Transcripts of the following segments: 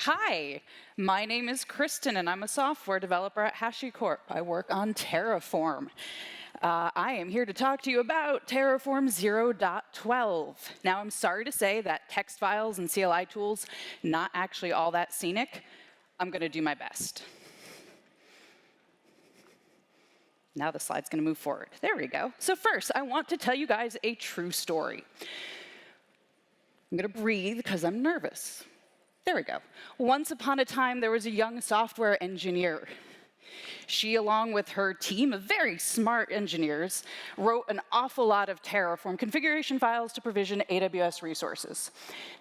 Hi, my name is Kristin, and I'm a software developer at HashiCorp. I work on Terraform. I am here to talk to you about Terraform 0.12. Now, I'm sorry to say that text files and CLI tools, not actually all that scenic. I'm going to do my best. Now the slide's going to move forward. There we go. So first, I want to tell you guys a true story. I'm going to breathe because I'm nervous. There we go. Once upon a time, there was a young software engineer. She, along with her team of very smart engineers, wrote an awful lot of Terraform configuration files to provision AWS resources.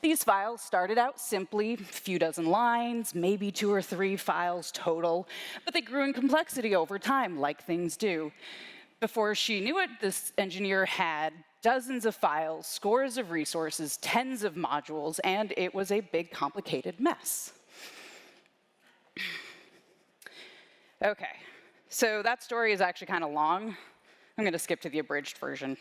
These files started out simply, a few dozen lines, maybe 2 or 3 files total, but they grew in complexity over time, like things do. Before she knew it, this engineer had dozens of files, scores of resources, tens of modules, and it was a big, complicated mess. OK, so that story is actually kind of long. I'm going to skip to the abridged version.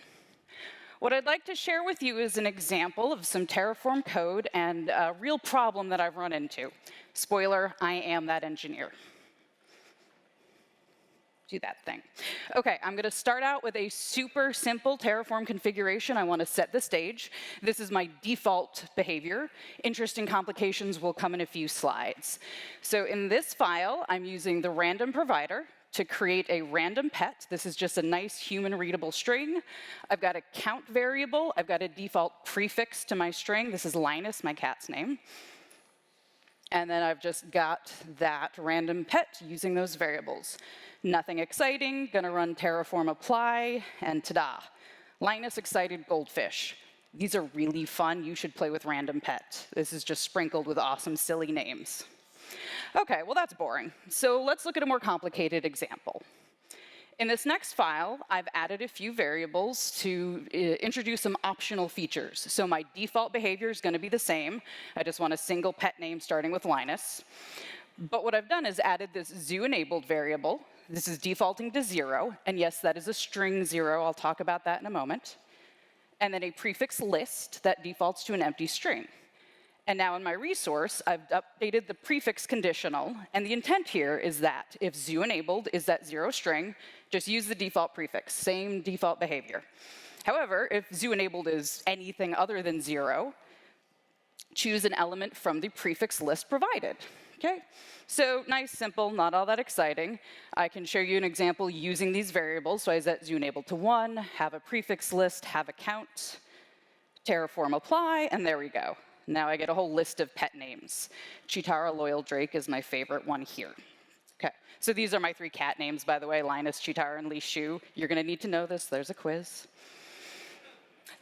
What I'd like to share with you is an example of some Terraform code and a real problem that I've run into. Spoiler, I am that engineer. Do that thing. OK, I'm going to start out with a super simple Terraform configuration. I want to set the stage. This is my default behavior. Interesting complications will come in a few slides. So in this file, I'm using the random provider to create a random pet. This is just a nice human-readable string. I've got a count variable. I've got a default prefix to my string. This is Linus, my cat's name. And then I've just got that random pet using those variables. Nothing exciting, gonna run Terraform apply, and ta-da. Linus excited goldfish. These are really fun. You should play with random pet. This is just sprinkled with awesome, silly names. OK, well, that's boring. So let's look at a more complicated example. In this next file, I've added a few variables to introduce some optional features. So my default behavior is going to be the same. I just want a single pet name starting with Linus. But what I've done is added this zoo-enabled variable. This is defaulting to 0. And yes, that is a string 0. I'll talk about that in a moment. And then a prefix list that defaults to an empty string. And now in my resource, I've updated the prefix conditional. And the intent here is that if zoo-enabled is that 0 string, just use the default prefix, same default behavior. However, if zoo-enabled is anything other than 0, choose an element from the prefix list provided. OK? So nice, simple, not all that exciting. I can show you an example using these variables. So I set zoo-enabled to 1, have a prefix list, have a count, Terraform apply, and there we go. Now I get a whole list of pet names. Chitara Loyal Drake is my favorite one here. OK, so these are my 3 cat names, by the way, Linus, Chitara, and Li Shu. You're going to need to know this. There's a quiz.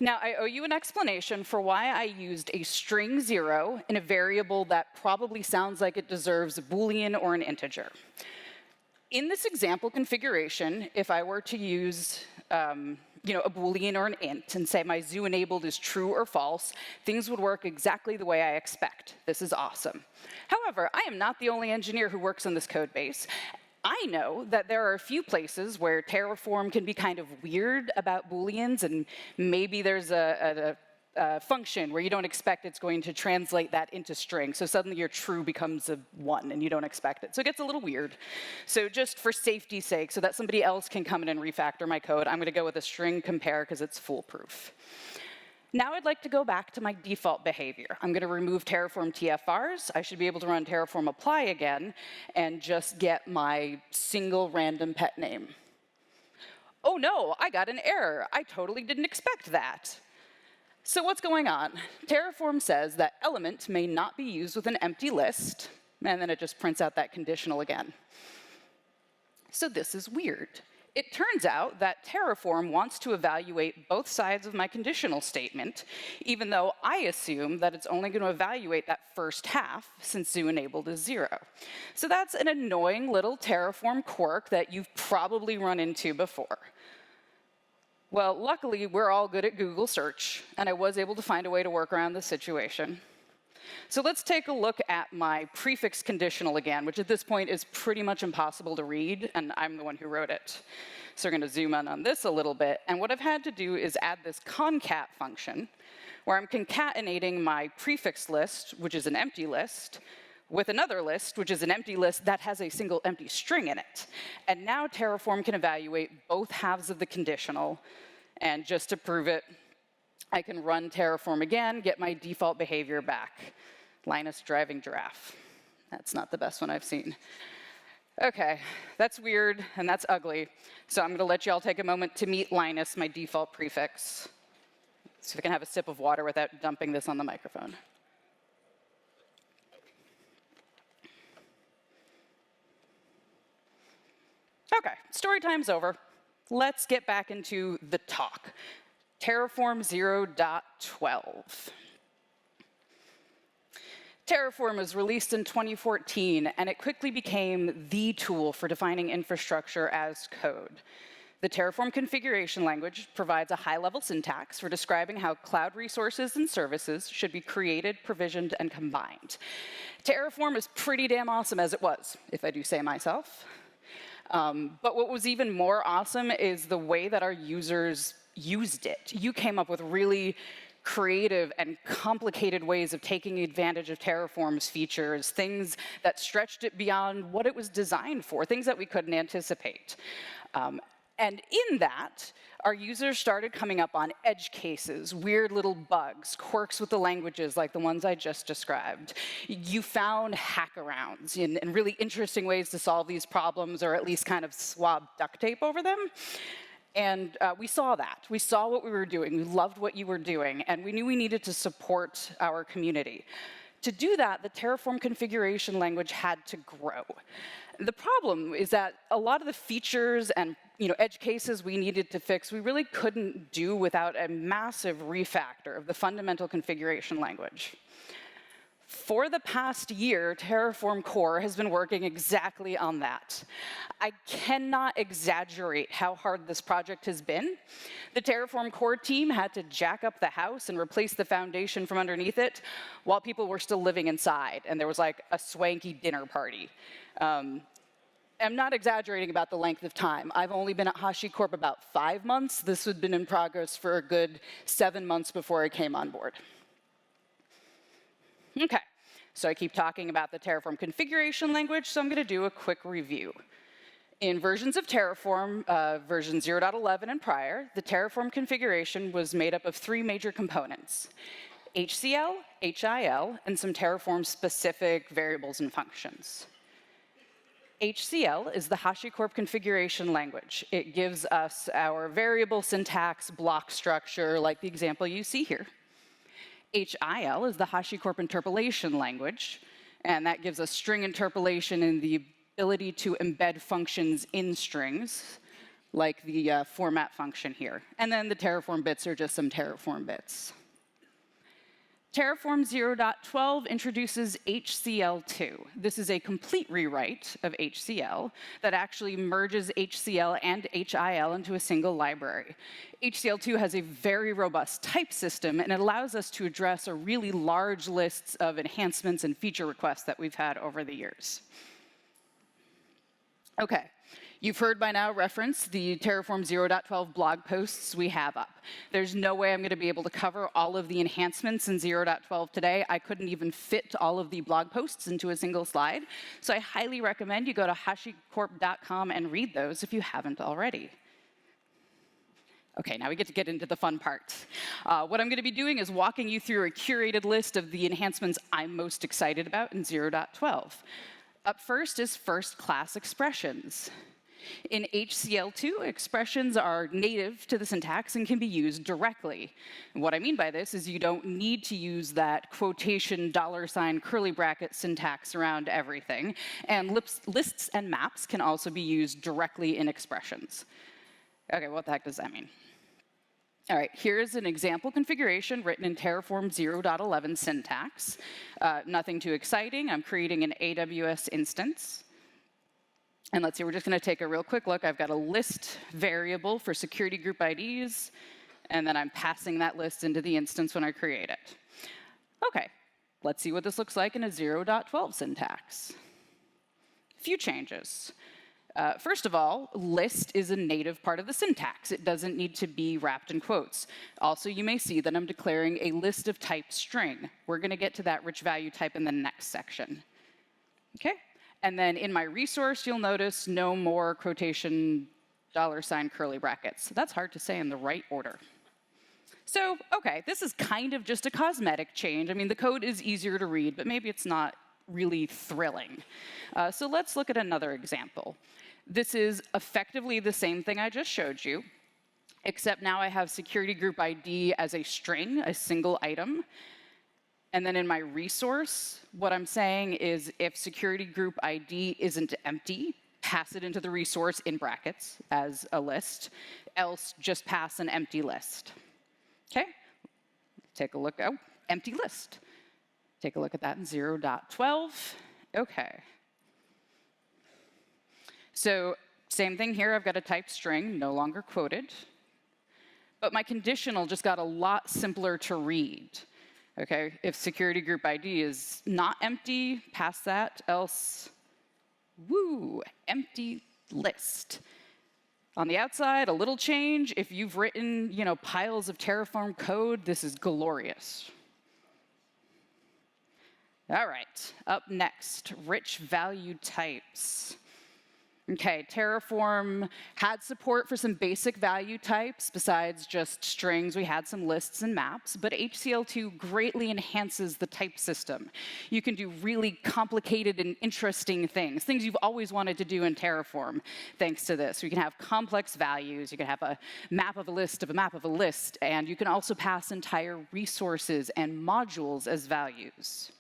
Now, I owe you an explanation for why I used a string 0 in a variable that probably sounds like it deserves a Boolean or an integer. In this example configuration, if I were to use a Boolean or an int and say my zoo-enabled is true or false, things would work exactly the way I expect. This is awesome. However, I am not the only engineer who works on this code base. I know that there are a few places where Terraform can be kind of weird about Booleans, and maybe there's a function where you don't expect it's going to translate that into string. So suddenly your true becomes a 1, and you don't expect it. So it gets a little weird. So just for safety's sake, so that somebody else can come in and refactor my code, I'm going to go with a string compare because it's foolproof. Now I'd like to go back to my default behavior. I'm going to remove Terraform TFRs. I should be able to run Terraform apply again and just get my single random pet name. Oh, no, I got an error. I totally didn't expect that. So what's going on? Terraform says that element may not be used with an empty list. And then it just prints out that conditional again. So this is weird. It turns out that Terraform wants to evaluate both sides of my conditional statement, even though I assume that it's only going to evaluate that first half, since zoo-enabled is 0. So that's an annoying little Terraform quirk that you've probably run into before. Well, luckily, we're all good at Google search, and I was able to find a way to work around this situation. So let's take a look at my prefix conditional again, which at this point is pretty much impossible to read, and I'm the one who wrote it. So we're going to zoom in on this a little bit. And what I've had to do is add this concat function, where I'm concatenating my prefix list, which is an empty list, with another list, which is an empty list that has a single empty string in it. And now Terraform can evaluate both halves of the conditional. And just to prove it, I can run Terraform again, get my default behavior back. Linus driving giraffe. That's not the best one I've seen. OK, that's weird, and that's ugly. So I'm going to let you all take a moment to meet Linus, my default prefix. See if I can have a sip of water without dumping this on the microphone. OK, story time's over. Let's get back into the talk. Terraform 0.12. Terraform was released in 2014, and it quickly became the tool for defining infrastructure as code. The Terraform Configuration Language provides a high-level syntax for describing how cloud resources and services should be created, provisioned, and combined. Terraform is pretty damn awesome as it was, if I do say myself. But what was even more awesome is the way that our users used it. You came up with really creative and complicated ways of taking advantage of Terraform's features, things that stretched it beyond what it was designed for, things that we couldn't anticipate. And in that, our users started coming up on edge cases, weird little bugs, quirks with the languages like the ones I just described. You found hackarounds and really interesting ways to solve these problems, or at least kind of swab duct tape over them. And we saw that. We saw what we were doing. We loved what you were doing. And we knew we needed to support our community. To do that, the Terraform configuration language had to grow. The problem is that a lot of the features and edge cases we needed to fix, we really couldn't do without a massive refactor of the fundamental configuration language. For the past year, Terraform Core has been working exactly on that. I cannot exaggerate how hard this project has been. The Terraform Core team had to jack up the house and replace the foundation from underneath it while people were still living inside, and there was like a swanky dinner party. I'm not exaggerating about the length of time. I've only been at HashiCorp about 5 months. This had been in progress for a good 7 months before I came on board. OK, so I keep talking about the Terraform configuration language, so I'm going to do a quick review. In versions of Terraform, version 0.11 and prior, the Terraform configuration was made up of 3 major components: HCL, HIL, and some Terraform-specific variables and functions. HCL is the HashiCorp configuration language. It gives us our variable syntax, block structure, like the example you see here. HIL is the HashiCorp interpolation language, and that gives us string interpolation and the ability to embed functions in strings, like the format function here. And then the Terraform bits are just some Terraform bits. Terraform 0.12 introduces HCL2. This is a complete rewrite of HCL that actually merges HCL and HIL into a single library. HCL2 has a very robust type system, and it allows us to address a really large list of enhancements and feature requests that we've had over the years. OK. You've heard by now reference the Terraform 0.12 blog posts we have up. There's no way I'm going to be able to cover all of the enhancements in 0.12 today. I couldn't even fit all of the blog posts into a single slide. So I highly recommend you go to HashiCorp.com and read those if you haven't already. OK, now we get to get into the fun part. What I'm going to be doing is walking you through a curated list of the enhancements I'm most excited about in 0.12. Up first is first-class expressions. In HCL2, expressions are native to the syntax and can be used directly. And what I mean by this is you don't need to use that quotation, $ curly bracket syntax around everything. And lists and maps can also be used directly in expressions. OK, what the heck does that mean? All right, here's an example configuration written in Terraform 0.11 syntax. Nothing too exciting. I'm creating an AWS instance. And let's see, we're just going to take a real quick look. I've got a list variable for security group IDs, and then I'm passing that list into the instance when I create it. OK, let's see what this looks like in a 0.12 syntax. A few changes. First of all, list is a native part of the syntax. It doesn't need to be wrapped in quotes. Also, you may see that I'm declaring a list of type string. We're going to get to that rich value type in the next section. Okay. And then in my resource, you'll notice no more quotation $ curly brackets. That's hard to say in the right order. So, okay, this is kind of just a cosmetic change. I mean, the code is easier to read, but maybe it's not really thrilling. So let's look at another example. This is effectively the same thing I just showed you, except now I have security group ID as a string, a single item. And then in my resource, what I'm saying is if security group ID isn't empty, pass it into the resource in brackets as a list, else just pass an empty list. Okay, take a look. Oh, empty list. Take a look at that in 0.12. Okay. So same thing here. I've got a type string, no longer quoted. But my conditional just got a lot simpler to read. Okay, if security group ID is not empty, pass that, else, woo, empty list. On the outside, a little change. If you've written, piles of Terraform code, this is glorious. All right, up next, rich value types. Okay, Terraform had support for some basic value types besides just strings. We had some lists and maps, but HCL2 greatly enhances the type system. You can do really complicated and interesting things you've always wanted to do in Terraform thanks to this. You can have complex values, you can have a map of a list of a map of a list, and you can also pass entire resources and modules as values.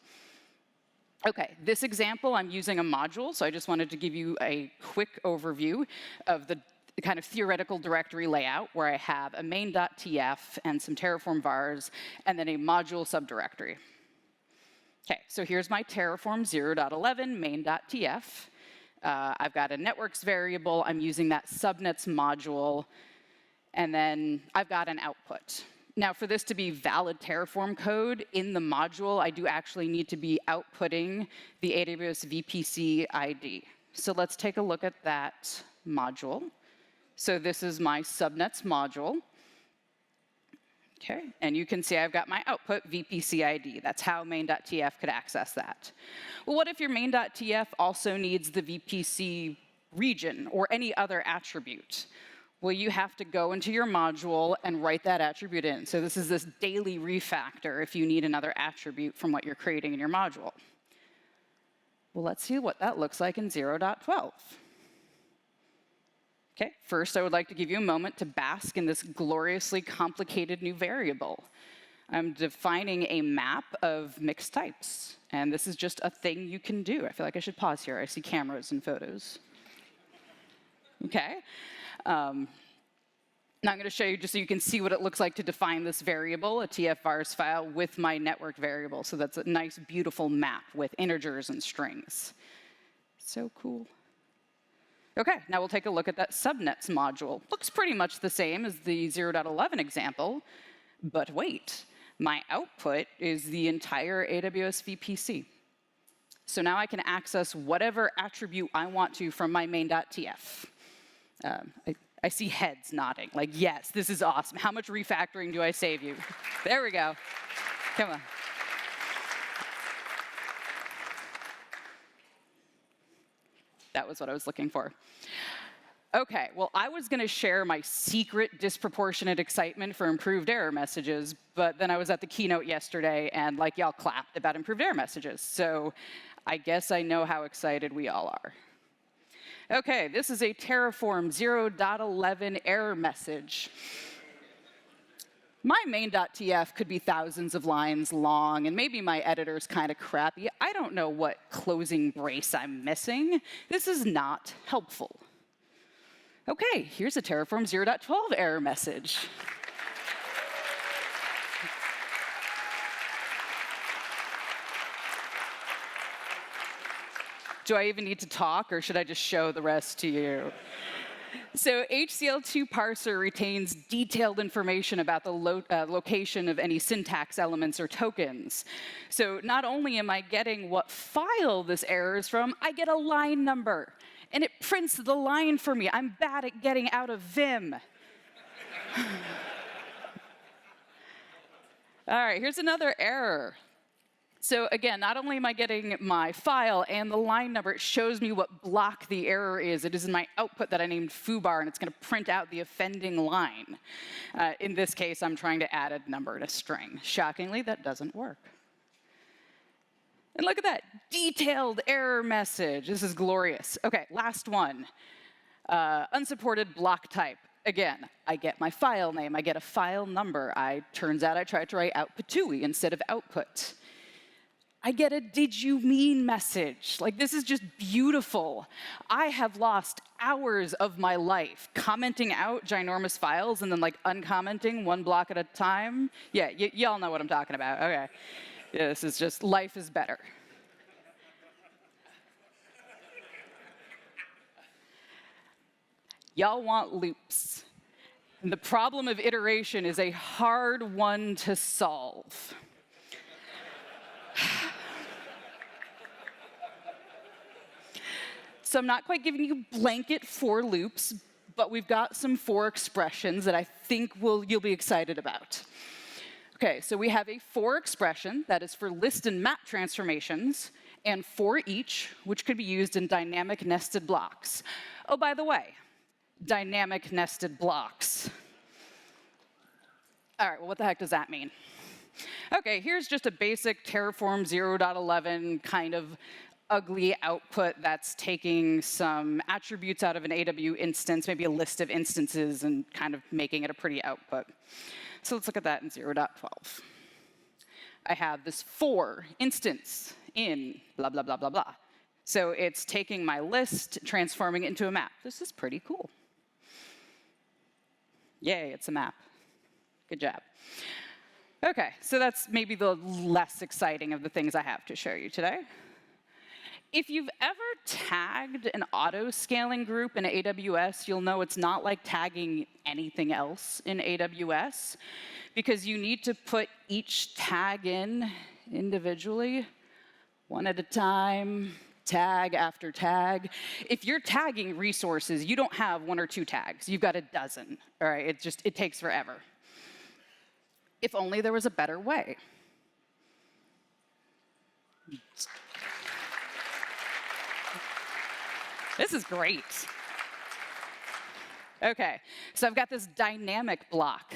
Okay, this example, I'm using a module, so I just wanted to give you a quick overview of the kind of theoretical directory layout where I have a main.tf and some Terraform vars, and then a module subdirectory. Okay, so here's my Terraform 0.11 main.tf. I've got a networks variable. I'm using that subnets module, and then I've got an output. Now, for this to be valid Terraform code in the module, I do actually need to be outputting the AWS VPC ID. So let's take a look at that module. So this is my subnets module. Okay, and you can see I've got my output VPC ID. That's how main.tf could access that. Well, what if your main.tf also needs the VPC region or any other attribute? Well, you have to go into your module and write that attribute in. So this is this daily refactor if you need another attribute from what you're creating in your module. Well, let's see what that looks like in 0.12. Okay, first I would like to give you a moment to bask in this gloriously complicated new variable. I'm defining a map of mixed types. And this is just a thing you can do. I feel like I should pause here. I see cameras and photos. Okay. Now I'm going to show you just so you can see what it looks like to define this variable, a tf-vars file with my network variable. So that's a nice, beautiful map with integers and strings. So cool. OK, now we'll take a look at that subnets module. Looks pretty much the same as the 0.11 example, but wait. My output is the entire AWS VPC. So now I can access whatever attribute I want to from my main.tf. I see heads nodding, like, yes, this is awesome. How much refactoring do I save you? There we go. Come on. That was what I was looking for. OK, well, I was going to share my secret disproportionate excitement for improved error messages, but then I was at the keynote yesterday, and y'all clapped about improved error messages. So I guess I know how excited we all are. OK, this is a Terraform 0.11 error message. My main.tf could be thousands of lines long, and maybe my editor's kind of crappy. I don't know what closing brace I'm missing. This is not helpful. OK, here's a Terraform 0.12 error message. Do I even need to talk, or should I just show the rest to you? So HCL2 parser retains detailed information about the location of any syntax elements or tokens. So not only am I getting what file this error is from, I get a line number. And it prints the line for me. I'm bad at getting out of Vim. All right, here's another error. So again, not only am I getting my file and the line number, it shows me what block the error is. It is in my output that I named foobar, and it's going to print out the offending line. In this case, I'm trying to add a number to string. Shockingly, that doesn't work. And look at that, detailed error message. This is glorious. OK, last one, unsupported block type. Again, I get my file name. I get a file number. Turns out I tried to write output-ui instead of output. I get a did you mean message. Like, this is just beautiful. I have lost hours of my life commenting out ginormous files and then like uncommenting one block at a time. Yeah, y'all know what I'm talking about. OK. Yeah, this is just, life is better. Y'all want loops. And the problem of iteration is a hard one to solve. So I'm not quite giving you blanket for loops, but we've got some for expressions that I think you'll be excited about. OK, so we have a for expression that is for list and map transformations, and for each, which could be used in dynamic nested blocks. Oh, by the way, dynamic nested blocks. All right, well, what the heck does that mean? OK, here's just a basic Terraform 0.11 kind of ugly output that's taking some attributes out of an AW instance, maybe a list of instances, and kind of making it a pretty output. So let's look at that in 0.12. I have this for instance in blah, blah, blah, blah, blah. So it's taking my list, transforming it into a map. This is pretty cool. Yay, it's a map. Good job. OK, so that's maybe the less exciting of the things I have to show you today. If you've ever tagged an auto-scaling group in AWS, you'll know it's not like tagging anything else in AWS, because you need to put each tag in individually, one at a time, tag after tag. If you're tagging resources, you don't have one or two tags. You've got a dozen. All right, it takes forever. If only there was a better way. This is great. OK, so I've got this dynamic block.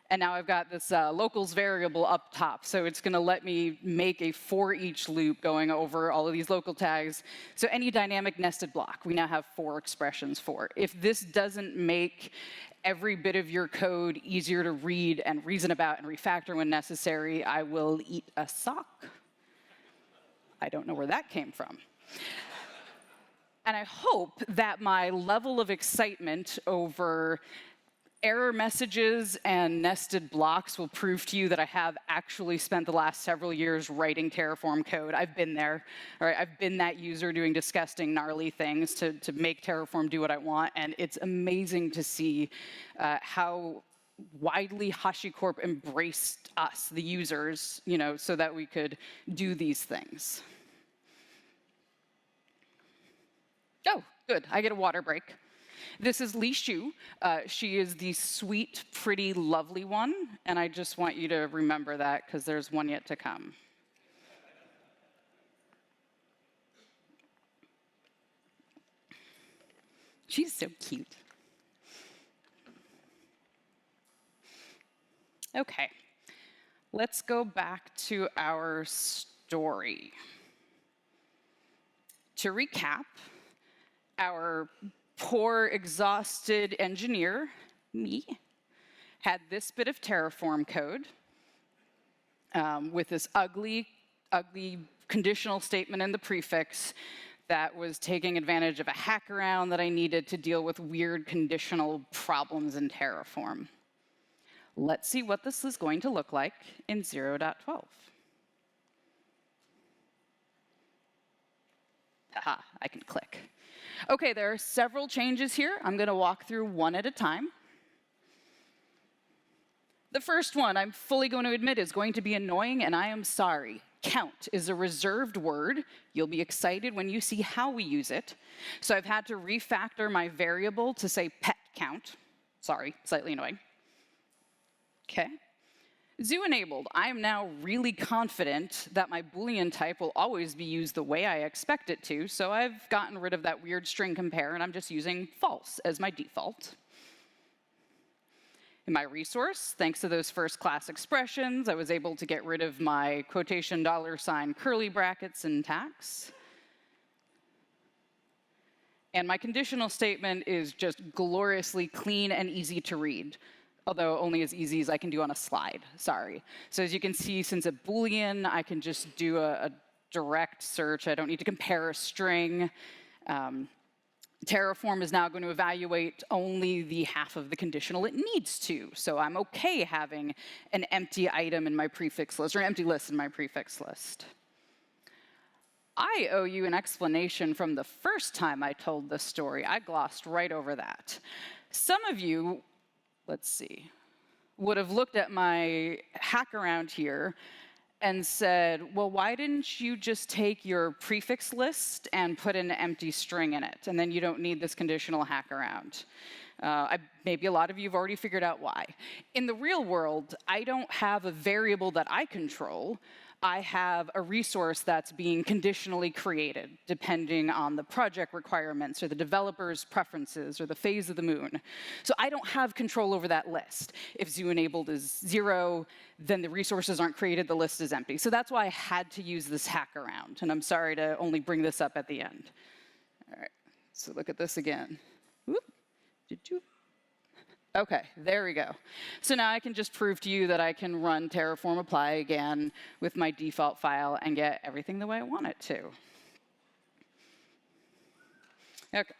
And now I've got this locals variable up top. So it's going to let me make a for each loop going over all of these local tags. So any dynamic nested block, we now have for expressions for. If this doesn't make every bit of your code easier to read and reason about and refactor when necessary, I will eat a sock. I don't know where that came from. And I hope that my level of excitement over error messages and nested blocks will prove to you that I have actually spent the last several years writing Terraform code. I've been there. All right, I've been that user doing disgusting, gnarly things to make Terraform do what I want. And it's amazing to see how widely HashiCorp embraced us, the users, so that we could do these things. Oh, good. I get a water break. This is Li Shu. She is the sweet, pretty, lovely one. And I just want you to remember that, because there's one yet to come. She's so cute. OK, let's go back to our story. To recap, our poor, exhausted engineer, me, had this bit of Terraform code with this ugly conditional statement in the prefix that was taking advantage of a hack around that I needed to deal with weird conditional problems in Terraform. Let's see what this is going to look like in 0.12. Haha, I can click. OK, there are several changes here. I'm going to walk through one at a time. The first one, I'm fully going to admit, is going to be annoying, and I am sorry. Count is a reserved word. You'll be excited when you see how we use it. So I've had to refactor my variable to say pet count. Sorry, slightly annoying. OK. Zoo enabled. I am now really confident that my Boolean type will always be used the way I expect it to, so I've gotten rid of that weird string compare, and I'm just using false as my default. In my resource, thanks to those first class expressions, I was able to get rid of my quotation $ curly bracket syntax. And my conditional statement is just gloriously clean and easy to read, although only as easy as I can do on a slide, sorry. So as you can see, since a Boolean, I can just do a direct search. I don't need to compare a string. Terraform is now going to evaluate only the half of the conditional it needs to. So I'm OK having an empty item in my prefix list, or an empty list in my prefix list. I owe you an explanation from the first time I told this story. I glossed right over that. Some of you, let's see, would have looked at my hack around here and said, well, why didn't you just take your prefix list and put an empty string in it? And then you don't need this conditional hack around. Maybe a lot of you have already figured out why. In the real world, I don't have a variable that I control. I have a resource that's being conditionally created, depending on the project requirements or the developer's preferences or the phase of the moon. So I don't have control over that list. If zoo enabled is 0, then the resources aren't created, the list is empty. So that's why I had to use this hack around. And I'm sorry to only bring this up at the end. All right, so look at this again. Whoop. OK, there we go. So now I can just prove to you that I can run Terraform apply again with my default file and get everything the way I want it to. OK.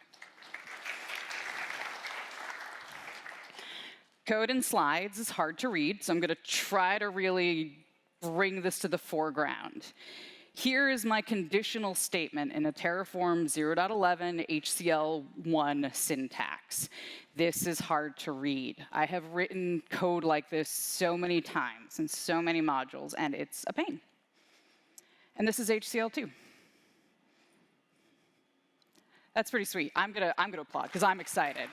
Code in slides is hard to read, so I'm going to try to really bring this to the foreground. Here is my conditional statement in a Terraform 0.11 HCL1 syntax. This is hard to read. I have written code like this so many times in so many modules, and it's a pain. And this is HCL2. That's pretty sweet. I'm gonna applaud because I'm excited.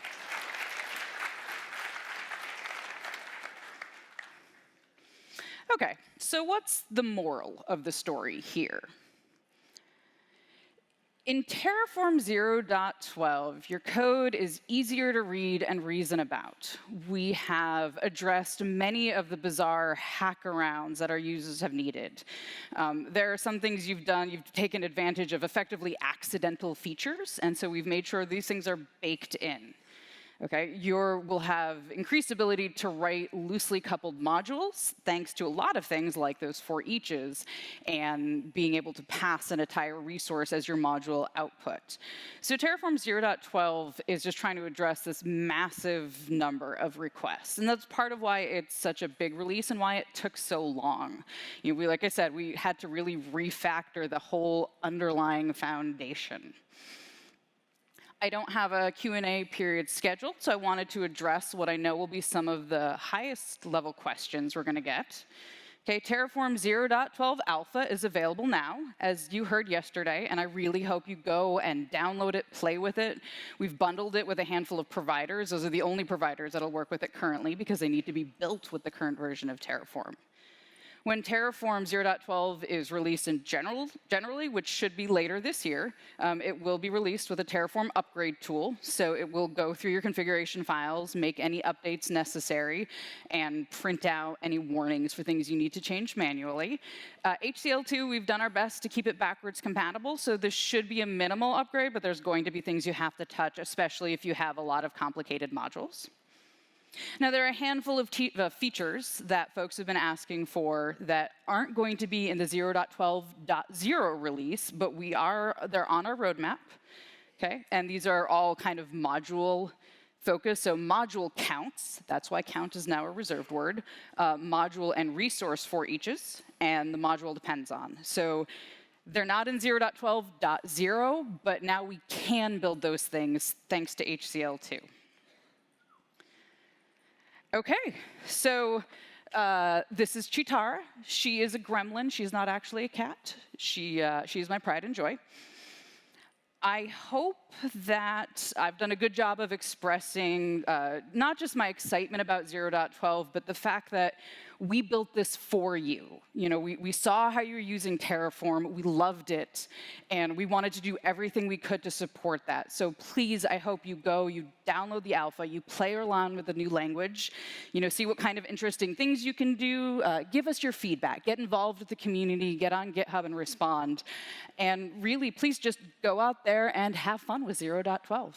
OK, so what's the moral of the story here? In Terraform 0.12, your code is easier to read and reason about. We have addressed many of the bizarre hack-arounds that our users have needed. There are some things you've done. You've taken advantage of effectively accidental features, and so we've made sure these things are baked in. Okay, will have increased ability to write loosely coupled modules, thanks to a lot of things like those for eaches, and being able to pass an entire resource as your module output. So Terraform 0.12 is just trying to address this massive number of requests. And that's part of why it's such a big release and why it took so long. Like I said, we had to really refactor the whole underlying foundation. I don't have a Q&A period scheduled, so I wanted to address what I know will be some of the highest level questions we're going to get. Okay, Terraform 0.12 alpha is available now, as you heard yesterday, and I really hope you go and download it, play with it. We've bundled it with a handful of providers. Those are the only providers that'll work with it currently because they need to be built with the current version of Terraform. When Terraform 0.12 is released in generally, which should be later this year, it will be released with a Terraform upgrade tool. So it will go through your configuration files, make any updates necessary, and print out any warnings for things you need to change manually. HCL2, we've done our best to keep it backwards compatible. So this should be a minimal upgrade, but there's going to be things you have to touch, especially if you have a lot of complicated modules. Now, there are a handful of features that folks have been asking for that aren't going to be in the 0.12.0 release, but they're on our roadmap. Okay? And these are all kind of module focused. So module counts, that's why count is now a reserved word, module and resource for eaches, and the module depends on. So they're not in 0.12.0, but now we can build those things thanks to HCL2. OK, so this is Chitara. She is a gremlin. She's not actually a cat. She's my pride and joy. I hope that I've done a good job of expressing not just my excitement about 0.12, but the fact that we built this for you. You know, we saw how you're using Terraform, we loved it, and we wanted to do everything we could to support that. So please, I hope you go, you download the alpha, you play around with the new language, you know, see what kind of interesting things you can do, give us your feedback, get involved with the community, get on GitHub and respond. And really, please just go out there and have fun with 0.12.